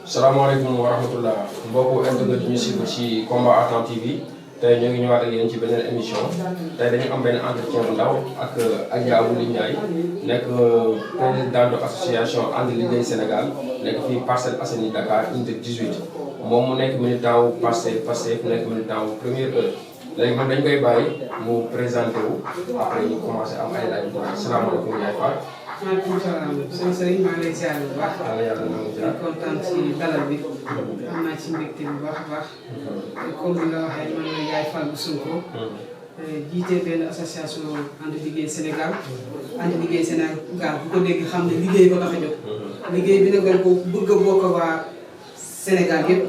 salaamaaleykum wa rahmatullah mbokku internet ñu suivre ci Combat Argent TV tey ñu ngi ñëwaat ak yéen ci beneen émission tey dañu am benn entretien bu ndaw ak Adja Wuli Ndiaye nekk présidente de association And Liggéey Sénégal nekk fii Parcelles Assainies Dakar unité 18 moom mu nekk militant wu Pastef nekk militant wu première heure léegi man dañ koy bàyyi mu présenté wu après ñu commencé am ay laaj yu bëri salaamaaleykum Ndiaye Fall. maaleykum salaam sëñ Serigne maa ngi lay ziar bu baax. yàlla na mu ziar di kontaan ci dalal bi. am naa ci mbégte bu baax a baax. comme ni nga waxee man la Yaay Fall bu Sonko. jiite benn association And Liggéey Sénégal. And Liggéey Sénégal bu ko dégg xam ne liggéey ko tax a jóg. liggéey bi nag dañ ko bëgg a bokk waa Sénégal yëpp.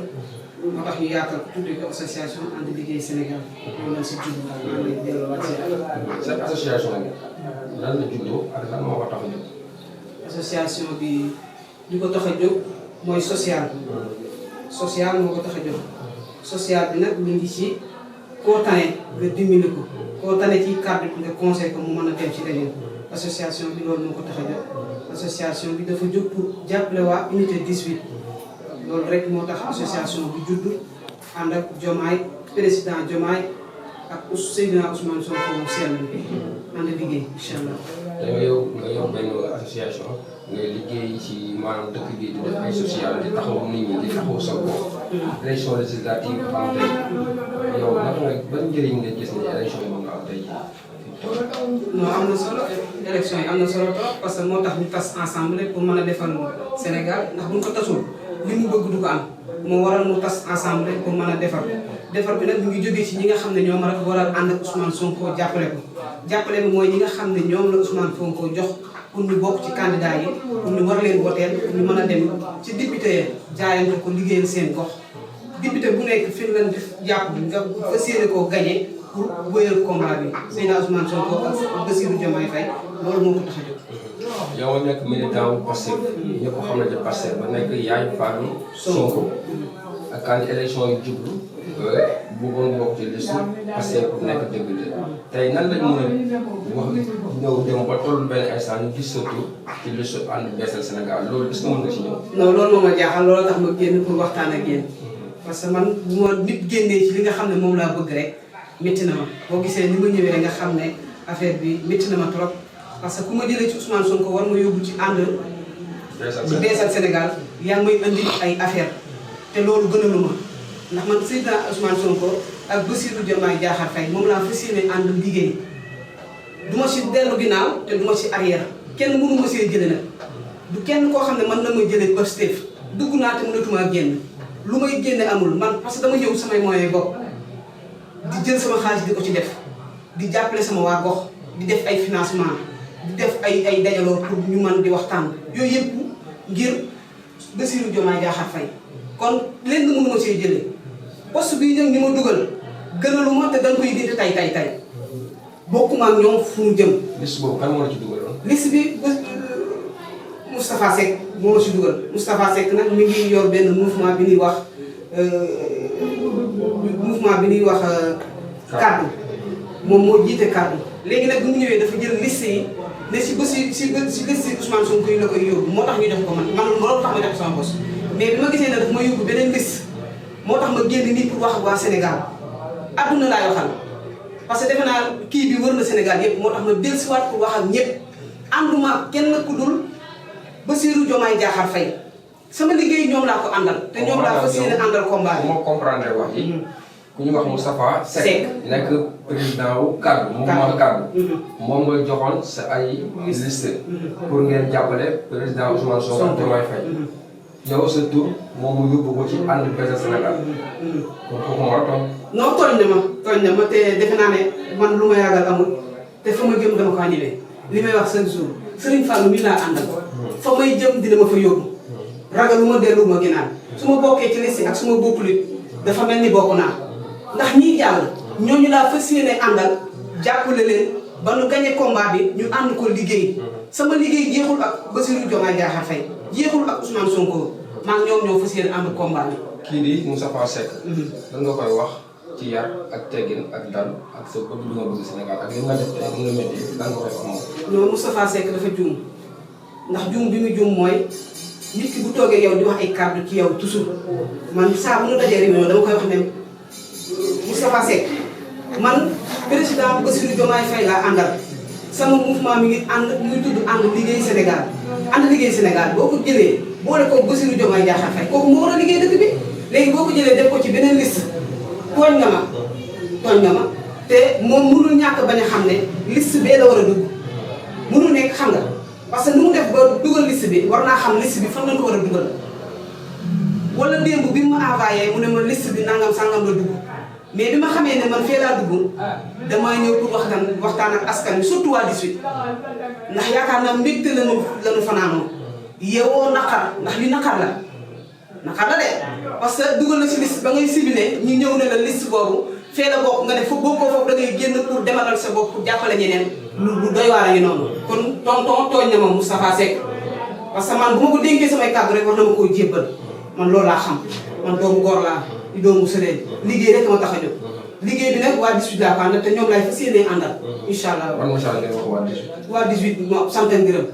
moo tax ñu yaatal ko tuddee ko association And Liggéey Sénégal. loolu la si jublu maa ngi lay delluwaat si cette association bi lan la juddoo ak lan moo ko tax a jóg. association bi li ko tax a jóg mooy social. social moo ko tax a jóg. social bi nag ñu ngi ci koo tane nga dimbali ko. koo tane ci kàddu nga conseil ko mu mën a dem ci leneen. association bi loolu moo ko tax a jóg. association bi dafa jóg pour jàppale waa unité 18. loolu rek moo tax association bi judd ànd ak Diomaye président Diomaye ak Seydina Ousmane Sonko mu sell bi ànd liggéey incha allah. nga yow benn association ngay liggéey ci maanaam dëkk bi di def ay social di taxaw nit ñi di taxaw sa bopp. élection législative am tey yow naka nga ban njëriñ nga gis ne élection yi moom nga am tey jii. non am na solo élection yi am na solo trop parce que moo tax ñu tas ensemble pour mën a defal Sénégal ndax buñ ko tasul li mu bëgg du ko am moo waral mu tas ensemble pour mën a defar bi nag mu ngi jógee ci ñi nga xam ne ñoom rek war a ànd ak Ousmane Sonko jàppale ko jàppale bi mooy ñi nga xam ne ñoom la Ousmane Sonko jox pour ñu bokk ci candidat yi pour ñu war leen woteel pour ñu mën a dem ci député ya jaayante ko liggéeyal seen gox député bu nekk fi leen def jàpp nga fas yéene koo gagné pour wéyal combat bi Seydina Ousmane Sonko ak Bassirou Diomaye Faye loolu moo ko tax a jóg. yow nekk militant wu Pastef ñëpp xam nañu ne Pastef ba nekk Yaay Fall Sonko ak kan élection yu jublu bëggoon bokk ci liste Pastef pour nekk député tey nan lañ mën a wax ñëw dem ba toll benn instant ñu gis sa tur ci liste And Beesal Sénégal loolu est-ce que mën nga ci ñëw. non loolu moo ma jaaxal loolu tax ma génn pour waxtaan ak yéen parce que man bu ma nit génnee ci li nga xam ne moom laa bëgg rek métti na ma boo gisee ni ma ñëwee rek nga xam ne affaire bi métti na ma trop. parce que ku ma jëlee ci Ousmane Sonko war ma yóbbu ci ànd Beesal Sénégal yaa ngi may indi ay affaire te loolu gënalu ma ndax man Seydina Ousmane Sonko ak Bassirou Diomaye Diakhar Faye moom laa fas yéene ànd liggéey du ma si dellu ginnaaw te du ma si arrière kenn mënu ma see jële nag du kenn koo xam ne man na ma jëlee Pastef dugg naa te mënatumaa génn lu may génne amul man parce que dama ñëw samay moyens bopp di jël sama xaalis di ko ci def di jàppale sama waa gox di def ay financement di def ay dajaloo pour ñu mën di waxtaan yooyu yëpp ngir Bassirou Diomaye Diakhar Faye kon leen nga mënu ma see jëlee poste bii ñëw ñu ma dugal gënalu ma te dañ koy dindi tay bokkuma ak ñoom fu mu jëm. liste boobu kan moo la ci dugaloon. liste bi Moustapha Seck moo ma si dugal Moustapha Seck nag mi ngi yor benn mouvement bi ñuy wax kaddu moom moo jiite kaddu léegi nag bu mu ñëwee dafa jël liste yi ne si liste Ousmane Sonko yi la koy yóbbu moo tax ñu def ko man loolu tax ma def sama boss mais bi ma gisee ne daf ma yóbbu beneen liste moo tax ma génn nii pour wax ak waa Sénégal adduna laay waxal parce que defe naa kii bi wër na Sénégal yëpp moo tax ma dellusiwaat pour wax ak ñëpp ànduma kenn ku dul Bassirou Diomaye Diakhar Faye sama liggéey ñoom laa ko àndal te ñoom laa fas yéene àndal combat bi. moo comprendre wax ji. ku ñu wax Moustapha Seck nekk président wu kaddu mouvement kaddu moom nga joxoon sa ay liste pour ngeen jàppale président Ousmane Sonko Diomaye Faye yow sa tur moom mu yóbbu ko ci And Beesal Sénégal kon kooku moo la tooñ. non tooñ na ma te defe naa ne man lu may ragal amul te fa ma jëm dama ko ñëwee li may wax chaque jour Serigne Fallou mi laa àndal fa may jëm dina ma fa yóbbu ragal lu ma dellu ma ginnaaw su ma bokkee ci liste ak su ma bokkul dafa mel ni bokk naa ndax ñii jàll ñooñu laa fas yéene àndal jàppale leen ba nu gagné combat bi ñu ànd ko liggéey sama liggéey jeexul ak Bassirou Diomaye Diakhar Faye jeexul ak Ousmane Sonko maa ñoom ñoo fas yéene ànd combat bi. kii di Moustapha Seck. lan nga koy wax ci yar ak teggin ak dal ak sa bëgg lu nga bëgg Sénégal ak li nga def tey li nga métti lan nga koy wax moom. non Moustapha Seck dafa juum ndax juum bi mu juum mooy nit ki bu toogee yow di wax ay kàddu ci yow toujours man saa bu ñu dajee réunion dama koy wax ne Moustapha Seck man président Bassirou Diomaye Faye laa àndal sama mouvement mi ngi ànd mu ngi tudd ànd liggéey Sénégal ànd liggéey Sénégal boo ko jëlee boole ko Bassirou Diomaye Diakhar Faye kooku moo war a liggéey dëkk bi léegi boo ko jëlee def ko ci beneen liste tooñ nga ma te moom mënul ñàkk bañ a xam ne liste bee la war a dugg mënul nekk xam nga parce que nu mu def ba dugal liste bi war naa xam liste bi fan la ko war a dugal wala démb bi mu ma envoyé mu ne ma liste bi nangam sangam la dugg mais bi ma xamee ne man fee laa dugg damaa ñëw pour waxtaan ak askan wi surtout waa 18 ndax yaakaar naa mbégte lañu fanaanoo yeewoo naqar ndax li naqar la de parce que dugal na ci liste ba ngay ciblé ñu ñëw ne la liste boobu fee la bokk nga ne foofu bokkoo foofu da ngay génn pour demalal sa bopp pour jàppale ñeneen lu doy waar a ngi noonu kon tonton tooñ na ma Moustapha Seck parce que man bu ma ko dénkee samay kàddu rek war na ma koo jébbal man loolu laa xam man doomu góor laa di doomu sëriñ liggéey rek ma tax a jóg liggéey bi nag waa 18 laa ko àndal te ñoom laay fas yéenee àndal incha allah. ban message ngay wax waa 18. waa 18 moom sant ak ngërëm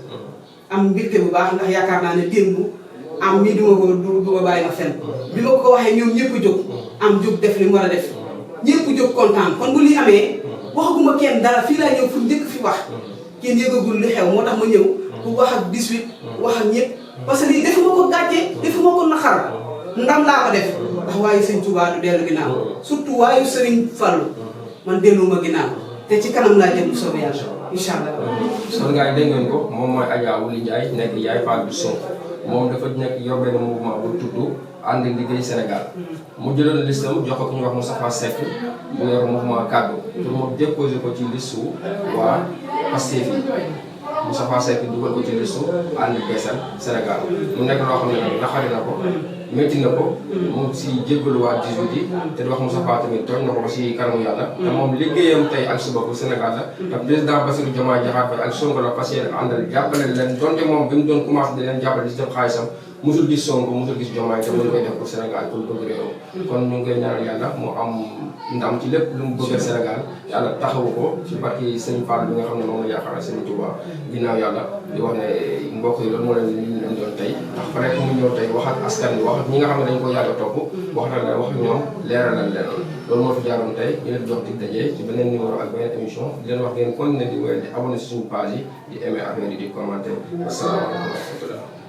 am mbégte bu baax ndax yaakaar naa ne démb am mii du ma bàyyi ma fenn bi ma ko waxee ñoom ñëpp jóg am jóg def li mu war a def ñëpp jóg kontaan kon bu li amee waxaguma kenn dara fii laa ñëw fu njëkk fi wax kenn yëgagul li xew moo tax ma ñëw pour wax ak 18 wax ak ñëpp parce que lii defuma ko gàcce defuma ko naqar ndam laa ko def ndax waayu sëñ Touba du dellu ginnaaw surtout waayu Serigne Fallou man delluwuma ginnaaw te ci kanam laa jëm bu soobee yàlla incha allah. kon gars yi dégg ngeen ko moom mooy Adja Wuli Ndiaye nekk yaay Fall du Sonko moom dafa nekk yor benn mouvement bu tudd ànd liggéey Sénégal mu jëloon listam jox ko ku ñuy wax Moustapha Seck bu yor mouvement kaddu pour mu déposé ko ci liste waa Pastef yi Moustapha Seck dugal ko ci liste ànd beesal Sénégal mu nekk loo xam ne nag naxari na ko métti na ko mu si jéggalu waa 18 yi te di wax Moustapha tamit tooñ na ko si kanamu yàlla te moom liggéeyam tey ak suba bu Sénégal la te président Bassirou Diomaye Diakhar Faye ak Sonko la fas yéene àndal jàppale leen donte moom bi mu doon commencé di leen jàppale si jëm xaalisam musul gis Sonko musul gis Diomaye te mu koy def pour Sénégal pour bëgg réew kon ñu ngi koy ñaanal yàlla mu am ndam ci lépp lu mu bëgg Sénégal yàlla taxawu ko ci barki Sëñ Fall bi nga xam ne moom la yaakaar Sëñ Touba ginnaaw yàlla di wax ne mbokk yi loolu moo leen li ñu leen doon tey ndax fa nekk mu ñëw tey wax ak askan bi wax ak ñi nga xam ne dañu ko yàgg a topp wax na leen wax ak ñoom leeralal leen loolu moo fi jaaroon tey ñu leen jox dig daje ci beneen numéro ak beneen émission di leen wax ngeen continuer di wéy di abonné si suñu page yi di aimer affaire yi di commenter asalaamaaleykum wa rahmatulah